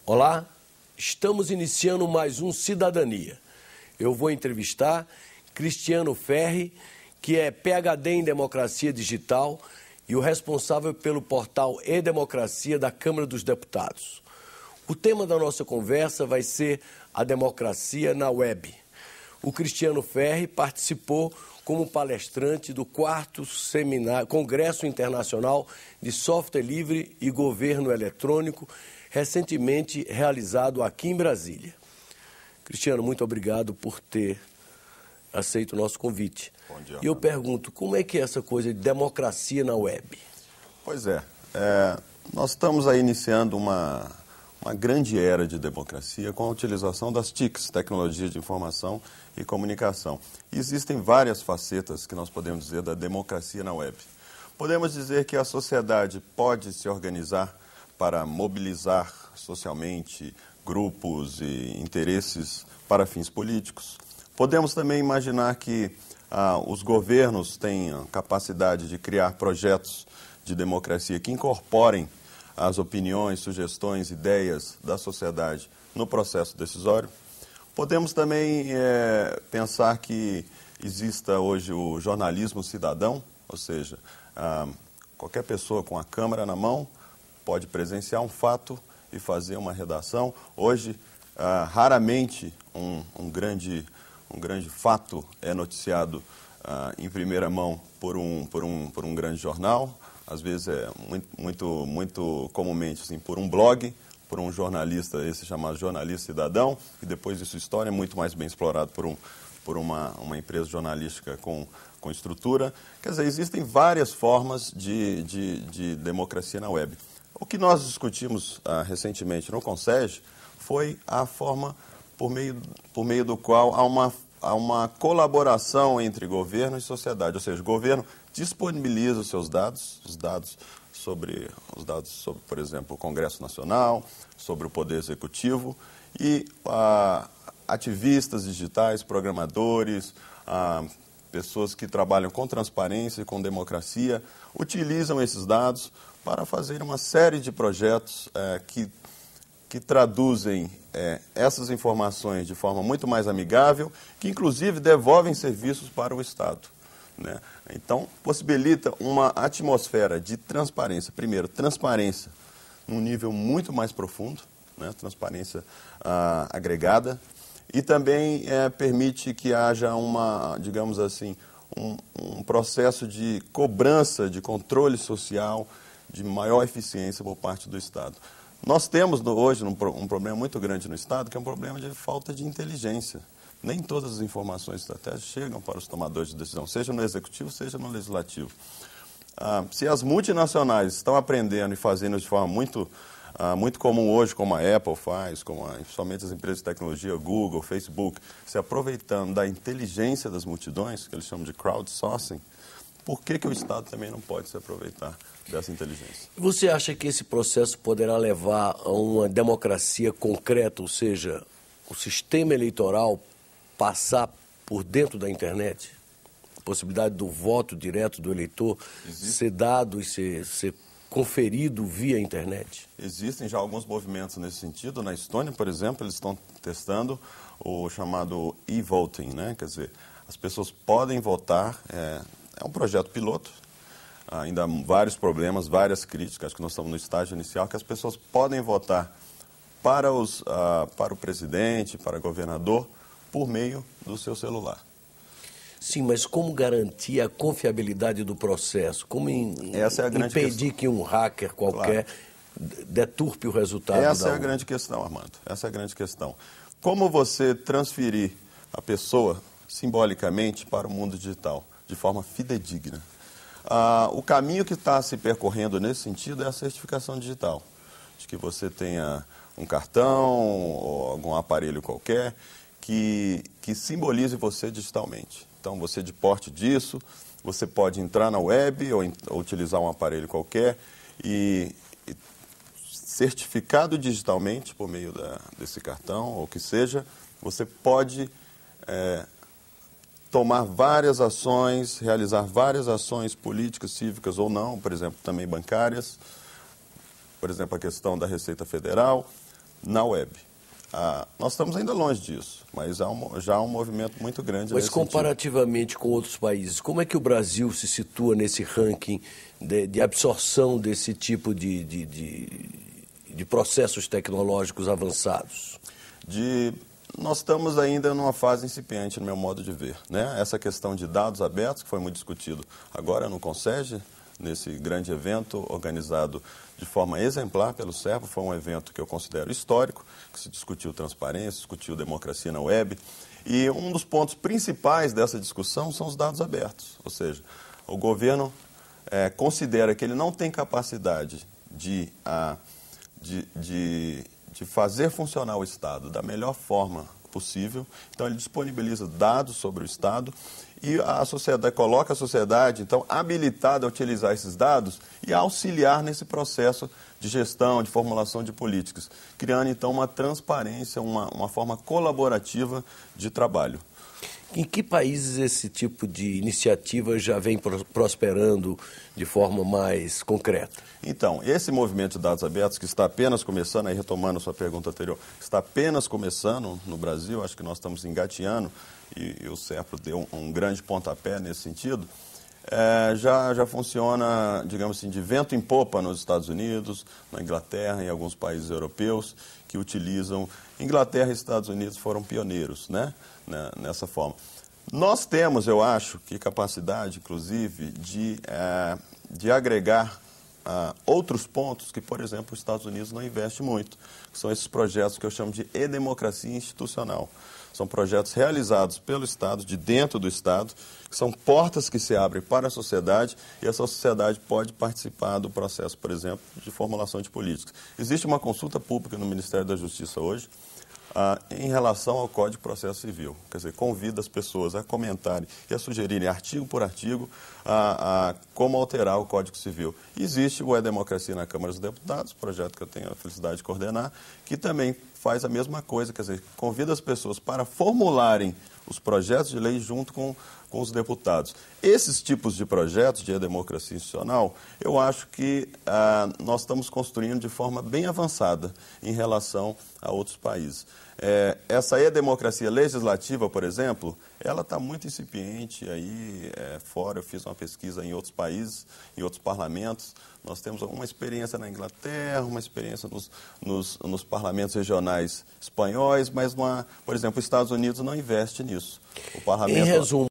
Olá, estamos iniciando mais um Cidadania. Eu vou entrevistar Cristiano Ferri, que é PhD em Democracia Digital e o responsável pelo portal E-Democracia da Câmara dos Deputados. O tema da nossa conversa vai ser a democracia na web. O Cristiano Ferri participou como palestrante do 4º Congresso Internacional de Software Livre e Governo Eletrônico, recentemente realizado aqui em Brasília. Cristiano, muito obrigado por ter aceito o nosso convite. Bom dia. E eu pergunto, como é que é essa coisa de democracia na web? Pois é, nós estamos aí iniciando uma grande era de democracia com a utilização das TICs, Tecnologias de Informação e Comunicação. E existem várias facetas que nós podemos dizer da democracia na web. Podemos dizer que a sociedade pode se organizar para mobilizar socialmente grupos e interesses para fins políticos. Podemos também imaginar que os governos têm a capacidade de criar projetos de democracia que incorporem as opiniões, sugestões, ideias da sociedade no processo decisório. Podemos também pensar que exista hoje o jornalismo cidadão, ou seja, qualquer pessoa com a câmera na mão pode presenciar um fato e fazer uma redação. Hoje, raramente um grande fato é noticiado em primeira mão por um grande jornal. Às vezes é muito comumente assim, por um blog, por um jornalista, esse chamado jornalista cidadão, e depois de sua história é muito mais bem explorado por uma empresa jornalística com estrutura. Quer dizer, existem várias formas de democracia na web. O que nós discutimos recentemente no Consege foi a forma por meio do qual há uma colaboração entre governo e sociedade, ou seja, o governo disponibiliza os seus dados, os dados sobre, por exemplo, o Congresso Nacional, sobre o Poder Executivo, e ativistas digitais, programadores, pessoas que trabalham com transparência e com democracia, utilizam esses dados para fazer uma série de projetos que traduzem essas informações de forma muito mais amigável, que inclusive devolvem serviços para o Estado, né? Então, possibilita uma atmosfera de transparência. Primeiro, transparência num nível muito mais profundo, né? Transparência agregada, e também permite que haja digamos assim, um processo de cobrança, de controle social, de maior eficiência por parte do Estado. Nós temos hoje um problema muito grande no Estado, que é um problema de falta de inteligência. Nem todas as informações estratégicas chegam para os tomadores de decisão, seja no Executivo, seja no Legislativo. Se as multinacionais estão aprendendo e fazendo de forma muito comum hoje, como a Apple faz, somente as empresas de tecnologia, Google, Facebook, se aproveitando da inteligência das multidões, que eles chamam de crowdsourcing, por que o Estado também não pode se aproveitar dessa inteligência? Você acha que esse processo poderá levar a uma democracia concreta, ou seja, o sistema eleitoral passar por dentro da internet? A possibilidade do voto direto do eleitor ser dado e ser conferido via internet? Existem já alguns movimentos nesse sentido. Na Estônia, por exemplo, eles estão testando o chamado e-voting, né? Quer dizer, as pessoas podem votar, é um projeto piloto, ainda há vários problemas, várias críticas, acho que nós estamos no estágio inicial, que as pessoas podem votar para o presidente, para o governador, por meio do seu celular. Sim, mas como garantir a confiabilidade do processo? Como impedir que um hacker qualquer deturpe o resultado? Essa é a grande questão, Armando. Essa é a grande questão. Como você transferir a pessoa simbolicamente para o mundo digital, de forma fidedigna? O caminho que está se percorrendo nesse sentido é a certificação digital, de que você tenha um cartão ou algum aparelho qualquer que simbolize você digitalmente. Então, você de porte disso, você pode entrar na web ou utilizar um aparelho qualquer e certificado digitalmente por meio desse cartão ou o que seja, você pode tomar várias ações, realizar várias ações políticas, cívicas ou não, por exemplo, também bancárias, por exemplo, a questão da Receita Federal, na web. Nós estamos ainda longe disso, mas já há um movimento muito grande nesse sentido. Mas comparativamente com outros países, como é que o Brasil se situa nesse ranking de absorção desse tipo de processos tecnológicos avançados? Nós estamos ainda numa fase incipiente, no meu modo de ver, né? Essa questão de dados abertos, que foi muito discutido agora no Consege, nesse grande evento organizado de forma exemplar pelo SERPRO, foi um evento que eu considero histórico, que se discutiu transparência, discutiu democracia na web, e um dos pontos principais dessa discussão são os dados abertos, ou seja, o governo considera que ele não tem capacidade de fazer funcionar o Estado da melhor forma possível, então ele disponibiliza dados sobre o Estado e a sociedade coloca a sociedade, então, habilitada a utilizar esses dados e a auxiliar nesse processo de gestão, de formulação de políticas, criando, então, uma transparência, uma forma colaborativa de trabalho. Em que países esse tipo de iniciativa já vem prosperando de forma mais concreta? Então, esse movimento de dados abertos que está apenas começando, aí retomando a sua pergunta anterior, está apenas começando no Brasil, acho que nós estamos engateando, e o SERPRO deu um grande pontapé nesse sentido, já funciona, digamos assim, de vento em popa nos Estados Unidos, na Inglaterra, em alguns países europeus que utilizam. Inglaterra e Estados Unidos foram pioneiros, né, nessa forma. Nós temos, eu acho, que capacidade, inclusive, de agregar outros pontos que, por exemplo, os Estados Unidos não investe muito, que são esses projetos que eu chamo de e-democracia institucional. São projetos realizados pelo Estado, de dentro do Estado, que são portas que se abrem para a sociedade e essa sociedade pode participar do processo, por exemplo, de formulação de políticas. Existe uma consulta pública no Ministério da Justiça hoje em relação ao Código de Processo Civil. Quer dizer, convida as pessoas a comentarem e a sugerirem artigo por artigo como alterar o Código Civil. Existe o E-Democracia na Câmara dos Deputados, projeto que eu tenho a felicidade de coordenar, que também faz a mesma coisa, quer dizer, convida as pessoas para formularem os projetos de lei junto com os deputados. Esses tipos de projetos de democracia institucional, eu acho que nós estamos construindo de forma bem avançada em relação a outros países. Essa e-democracia legislativa, por exemplo, ela está muito incipiente aí fora. Eu fiz uma pesquisa em outros países, em outros parlamentos. Nós temos uma experiência na Inglaterra, uma experiência nos parlamentos regionais espanhóis, mas, por exemplo, os Estados Unidos não investe nisso. O parlamento... Em resumo,